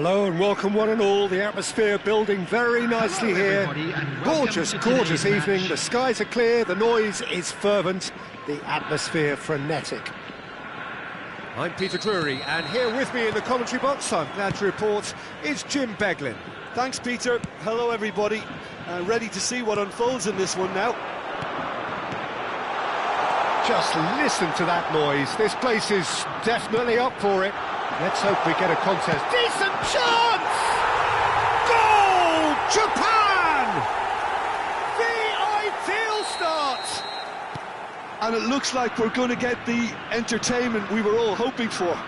Hello and welcome one and all. The atmosphere building very nicely here. Gorgeous, gorgeous evening. The skies are clear, the noise is fervent, the atmosphere frenetic. I'm Peter Drury, and here with me in the commentary box, I'm glad to report, is Jim Beglin. Thanks, Peter. Hello, everybody. Ready to see what unfolds in this one now. Just listen to that noise. This place is definitely up for it. Let's hope we get a contest. Decent chance! Goal! Japan! The ideal start! And it looks like we're going to get the entertainment we were all hoping for.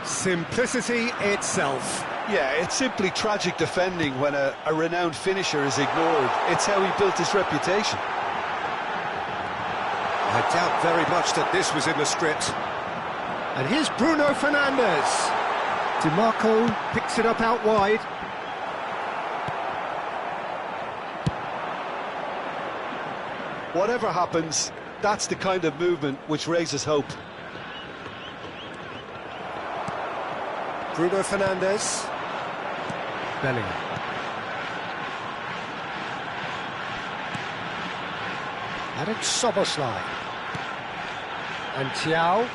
Simplicity itself. Yeah, it's simply tragic defending when a renowned finisher is ignored. It's how he built his reputation. I doubt very much that this was in the script. And here's Bruno Fernandes. DiMarco picks it up out wide. Whatever happens, that's the kind of movement which raises hope. Bruno Fernandes. Bellingham. And it's Szoboszlai. And Thiaw.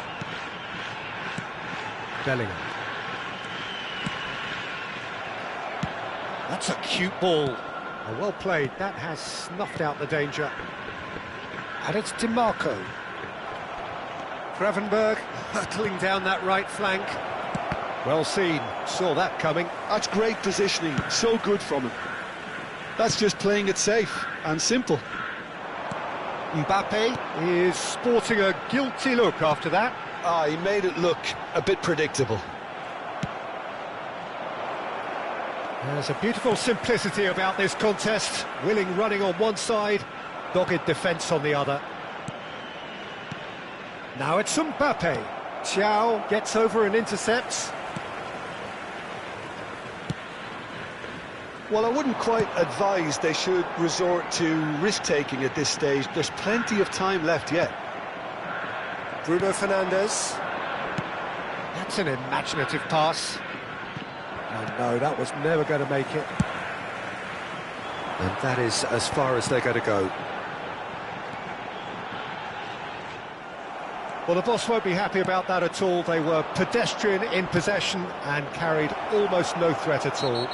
Bellingham. That's a cute ball. Oh, well played. That has snuffed out the danger. And it's DiMarco. Gravenberch hurtling down that right flank. Well seen. Saw that coming. That's great positioning. So good from him. That's just playing it safe and simple. Mbappe is sporting a guilty look after that. He made it look a bit predictable. There's a beautiful simplicity about this contest. Willing running on one side, dogged defence on the other. Now it's Mbappe. Thiaw gets over and intercepts. Well, I wouldn't quite advise they should resort to risk-taking at this stage. There's plenty of time left yet. Bruno Fernandes. That's an imaginative pass. Oh no, that was never going to make it. And that is as far as they're going to go. Well, the boss won't be happy about that at all. They were pedestrian in possession and carried almost no threat at all.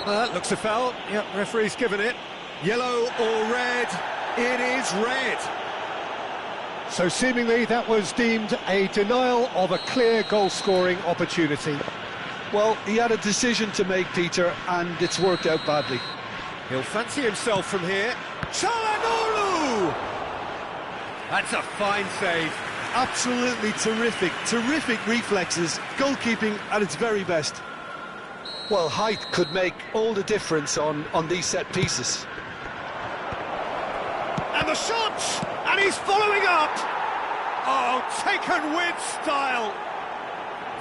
That looks a foul. Yep, referee's given it. Yellow or red? It is red. So seemingly that was deemed a denial of a clear goal-scoring opportunity. Well, he had a decision to make, Peter, and it's worked out badly. He'll fancy himself from here. Çalhanoğlu! That's a fine save. Absolutely terrific. Terrific reflexes. Goalkeeping at its very best. Well, height could make all the difference on these set pieces. And the shot! And he's following up! Oh, taken with style!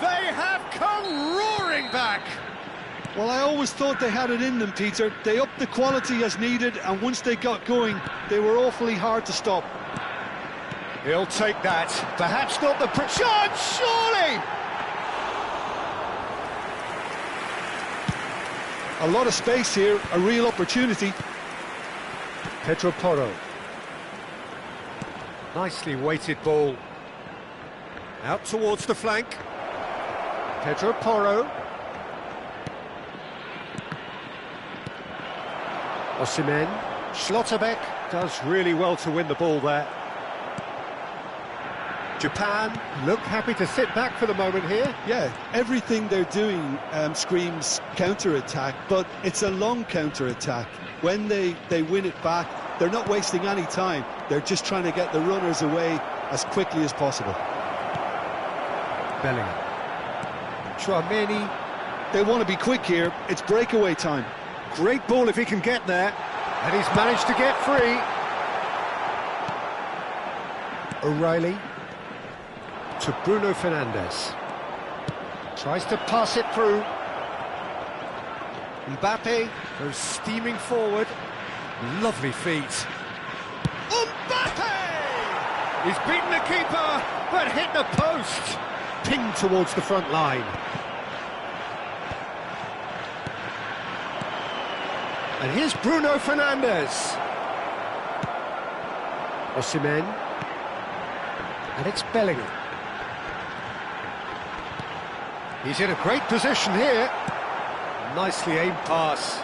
They have come roaring back! Well, I always thought they had it in them, Peter. They upped the quality as needed, and once they got going, they were awfully hard to stop. He'll take that. Perhaps not the shot, surely! A lot of space here, a real opportunity. Pedro Porro. Nicely weighted ball. Out towards the flank. Pedro Porro. Osimhen. Schlotterbeck does really well to win the ball there. Japan look happy to sit back for the moment here. Yeah, everything they're doing screams counter-attack, but it's a long counter-attack. When they win it back, they're not wasting any time. They're just trying to get the runners away as quickly as possible. Bellingham. Tchouaméni. They want to be quick here. It's breakaway time. Great ball if he can get there. And he's managed to get free. O'Reilly. To Bruno Fernandes. Tries to pass it through. Mbappe goes steaming forward. Lovely feet. Mbappe! He's beaten the keeper, but hit the post. Pinged towards the front line. And here's Bruno Fernandes. Osimhen. And it's Bellingham. He's in a great position here. Nicely aimed pass.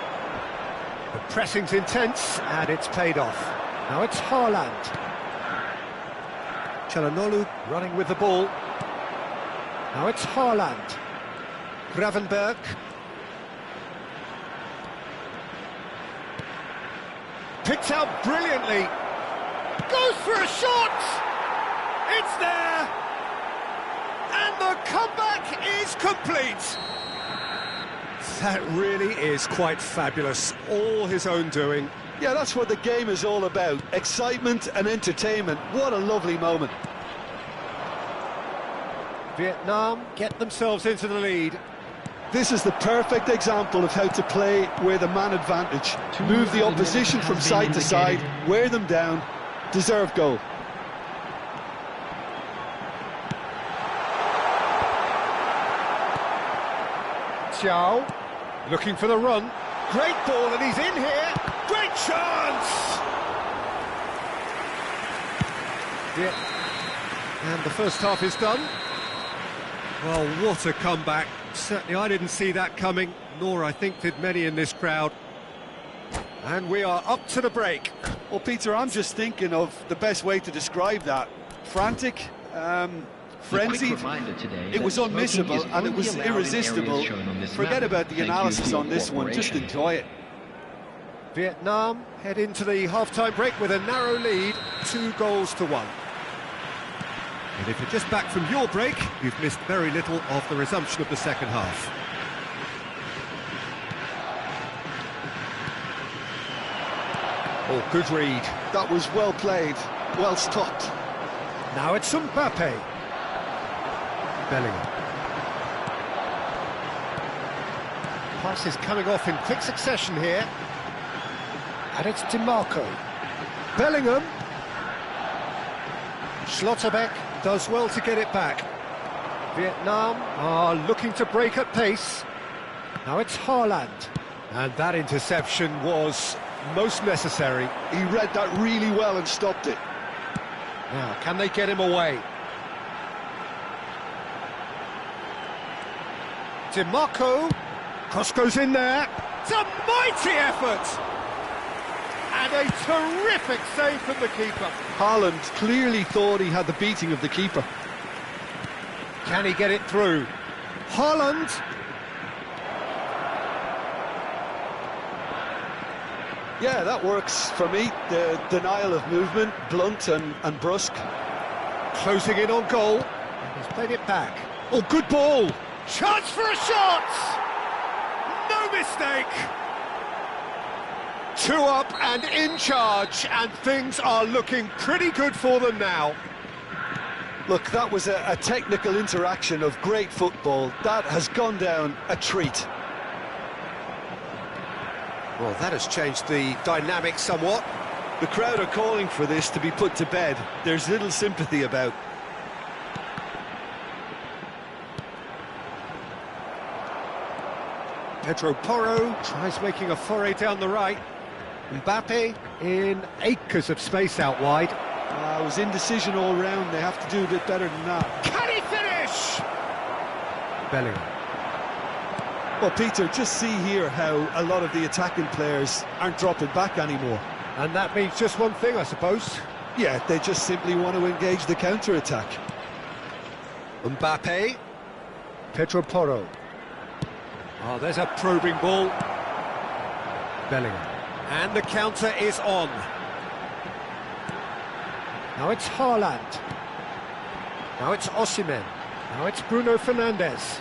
The pressing's intense, and it's paid off. Now it's Haaland. Çalhanoğlu running with the ball. Now it's Haaland. Gravenberch. Picked out brilliantly. Goes for a shot! It's there! And the comeback is complete! That really is quite fabulous. All his own doing. Yeah, that's what the game is all about. Excitement and entertainment. What a lovely moment. Vietnam get themselves into the lead. This is the perfect example of how to play with a man advantage. Move the opposition from side to side, wear them down, deserve goal. Xiao, looking for the run. Great ball, and he's in here. Great chance! Yeah. And the first half is done. Well, what a comeback. Certainly I didn't see that coming, nor I think did many in this crowd. And we are up to the break. Well, Peter, I'm just thinking of the best way to describe that. Frantic, frenzied. It was unmissable and it was irresistible. Forget about the analysis on this one, just enjoy it. Vietnam head into the half-time break with a narrow lead, 2-1. And if you're just back from your break, you've missed very little of the resumption of the second half. Oh, good read. That was well played, well stopped. Now it's Mbappe. Bellingham. Pass is coming off in quick succession here. And it's DiMarco. Bellingham. Schlotterbeck does well to get it back. Vietnam are looking to break at pace. Now it's Haaland. And that interception was most necessary. He read that really well and stopped it. Now, can they get him away? DiMarco. Cross goes in there. It's a mighty effort! And a terrific save from the keeper. Haaland clearly thought he had the beating of the keeper. Can he get it through? Haaland. Yeah, that works for me. The denial of movement, blunt and brusque. Closing in on goal. He's played it back. Oh, good ball. Chance for a shot! No mistake! 2 up and in charge, and things are looking pretty good for them now. Look, that was a technical interaction of great football. That has gone down a treat. Well, that has changed the dynamic somewhat. The crowd are calling for this to be put to bed. There's little sympathy about. Pedro Porro tries making a foray down the right. Mbappe in acres of space out wide. It was indecision all round. They have to do a bit better than that. Can he finish? Bellingham. Well, Peter, just see here how a lot of the attacking players aren't dropping back anymore. And that means just one thing, I suppose. Yeah, they just simply want to engage the counter-attack. Mbappe. Pedro Porro. Oh, there's a probing ball. Bellingham. And the counter is on. Now it's Haaland. Now it's Osimhen. Now it's Bruno Fernandes.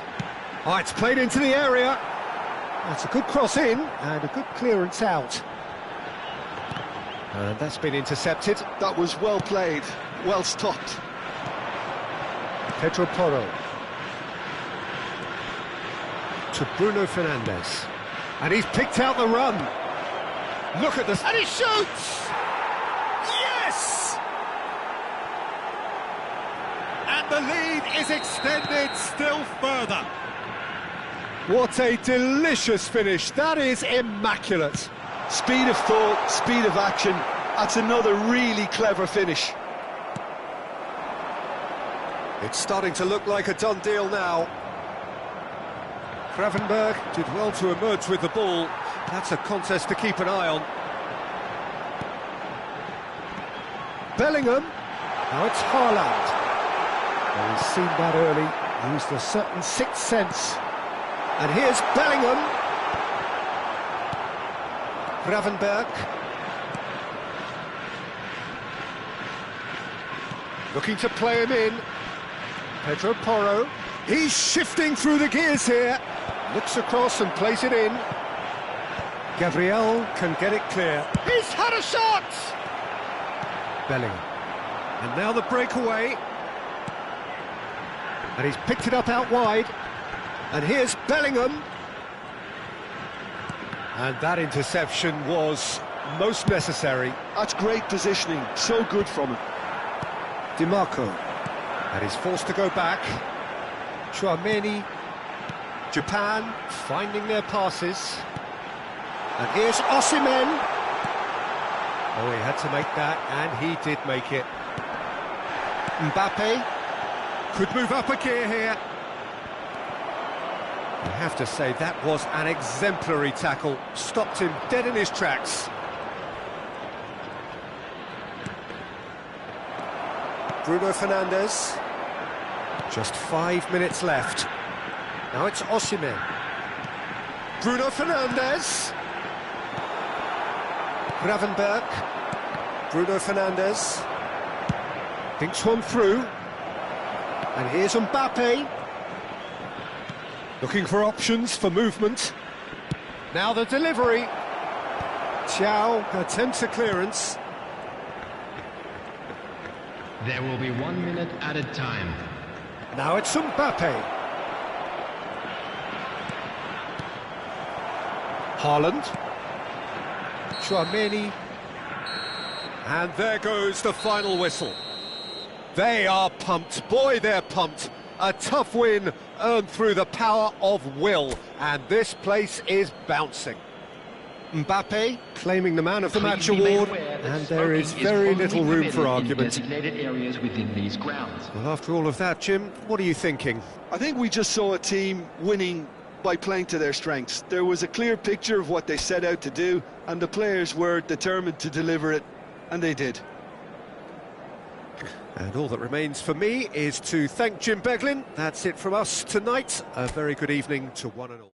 Oh, it's played into the area. That's a good cross in and a good clearance out. And that's been intercepted. That was well played, well stopped. Pedro Porro. To Bruno Fernandes. And he's picked out the run. Look at this. And he shoots! Yes! And the lead is extended still further. What a delicious finish. That is immaculate. Speed of thought, speed of action. That's another really clever finish. It's starting to look like a done deal now. Gravenberg did well to emerge with the ball. That's a contest to keep an eye on. Bellingham. Now it's Haaland. Well, he's seen that early, used a certain sixth sense. And here's Bellingham. Gravenberg. Looking to play him in. Pedro Porro. He's shifting through the gears here. Looks across and plays it in. Gabriel can get it clear. He's had a shot! Bellingham. And now the breakaway. And he's picked it up out wide. And here's Bellingham. And that interception was most necessary. That's great positioning, so good from him. DiMarco. And he's forced to go back. Tchouaméni. Japan finding their passes. And here's Osimhen. Oh, he had to make that, and he did make it. Mbappe could move up a gear here. I have to say, that was an exemplary tackle. Stopped him dead in his tracks. Bruno Fernandes. Just 5 minutes left. Now it's Osimhen. Bruno Fernandes. Gravenberg. Bruno Fernandes. Thinks one through. And here's Mbappe. Looking for options for movement. Now the delivery. Thiaw attempts a clearance. There will be 1 minute at a time. Now it's Mbappe. Haaland. Tchouaméni. And there goes the final whistle. They are pumped. Boy, they're pumped. A tough win earned through the power of will. And this place is bouncing. Mbappe claiming the Man of the Match award, and there is very little room for argument. Designated areas within these grounds. Well, after all of that, Jim, what are you thinking? I think we just saw a team winning by playing to their strengths. There was a clear picture of what they set out to do, and the players were determined to deliver it, and they did. And all that remains for me is to thank Jim Beglin. That's it from us tonight. A very good evening to one and all.